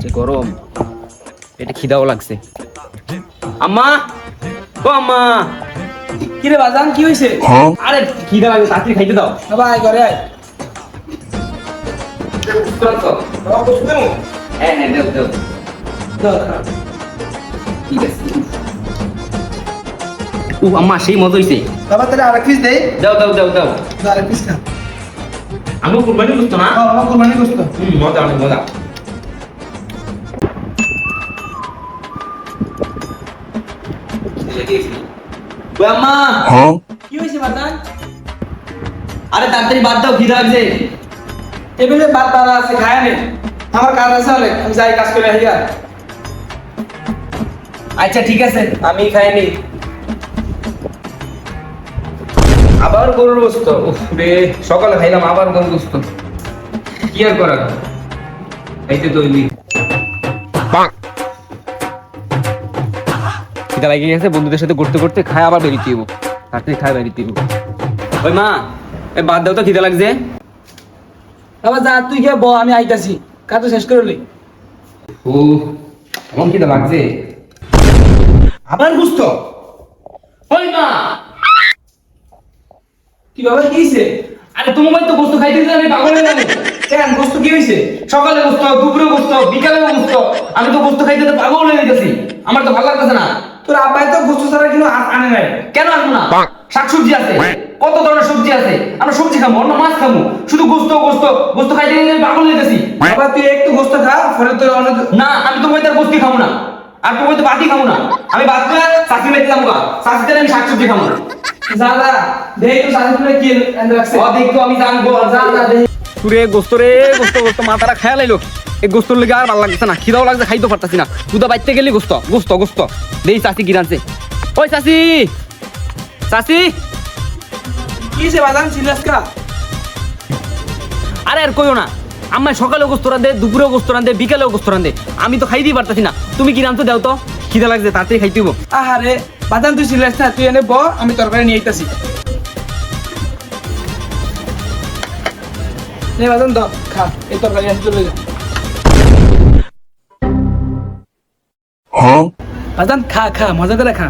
যে গরম, এটা খিদাও লাগছে। আম্মা, ও আম্মা। কি রে বাজান, কি হইছে? আরে খিদা লাগছে, তাড়াতাড়ি খাইতে দাও। বাবা আয় ঘরে আয়। বাবা বসে দেবো? হ্যাঁ হ্যাঁ, দেও দেও। দাও, খা। ঠিক আছে। আম্মা সেই মজা হইছে। বাবা তাহলে আরেক পিস দে। দাও দাও দাও দাও। আরেক পিস খা। আমি কুরবানি করতো না। বাবা কুরবানি গোশত। মজা, অনেক মজা। ওই আম্মা, কি হইছে বাজান? আরে তাড়াতাড়ি বাদ দাও, খিদা লাগছে। টেবিলে ভাত বাড়া আছে, খায় নে। আমার কাজ আছে অনেক, আমি যাই কাজ করে আসি। আচ্ছা ঠিক আছে, আমি খাইনি। আবার গরুর গোস্ত, উফ রে, সকালে খাইলাম আবার গরুর গোস্ত। কি আর করার, খাইতে তৈরি। খিদা লাগিয়ে গেছে, বন্ধুদের সাথে ঘুরতে ঘুরতে খায় আবার বেরিয়ে দিব। তাড়াতাড়ি খায় বেরিয়ে দিব। ওই মা, এই বাদ দাও তো, খিদা লাগছে। বাবা যা, তুই গিয়ে ব, আমি আইতাছি। কাজ শেষ করে লি। ও, এমন খিদা লাগছে। আবার গুস্ত? ওই মা, কি বাবা, কি হইছে? আরে তোমার তো গোস্ত খাইতে দিলে আমি পাগল হয়ে যাবো। কেন, গোস্ত কি হইছে? সকালে গোস্ত, দুপুরে গোস্ত, বিকালে গোস্ত। আমি তো গোস্ত খাইতে তো পাগল হয়ে যেতেছি। আমার তো ভালো লাগতেছে না। তোর আব্বাই তো গোস্ত ছাড়া কিন্তু আনে নাই। কেন আসবো না? শাকসবজি আছে, কত ধরনের সবজি আছে। আমরা সবজি খাবো, অন্য মাছ খাবো। শুধু গোস্ত গোস্ত গোস্ত খাইতে গেলে আমি পাগল হয়ে যেতেছি। বাবা তুই একটু গোস্ত খা, পরে তোর অনেক। না, আমি তোমার তার গোস্তি খাবো না, আর তোমার তো বাতি খাবো না। আমি বাদ করে চাকরি মেতে যাবো গা। চাকরিতে আমি শাকসবজি খাবো না। যা যা, দেখ তো সাথে কি এনে রাখছে। দেখতো আমি জানবো। যা যা দেখ। তুরে গোস্ত রে, গোস্ত গোস্ত মাথাটা খেয়াল আইলো। এই গোস্তর লেগে আর ভালো লাগছে না, খিদাও লাগছে, খাইতে পারতাছি না। তুই বাইতে গেলি গোস্ত গোস্ত গোস্ত। দেই চাচি কি রানছে। ওই চাচি, চাচি। কি হইছে বাজান, সিরিয়াস কা? আরে আর কইও না, আম্মা সকালেও গোস্ত রান্ধে, দুপুরেও গোস্ত রান্ধে, বিকালেও গোস্ত রান্ধে। আমি তো খাইতেই পারতাছি না। তুমি কি রান্ধছো দাও তো, খিদা লাগছে, তাড়াতাড়ি খাইতে হইব। আহারে বাজান, তুই সিরিয়াস না, তুই এনে ব, আমি তরকারি নিয়ে আইতাছি। নে বাজান দাও, খা, এই তরকারি আসতে লই যা। বাজান খা খা, মজা করে খা।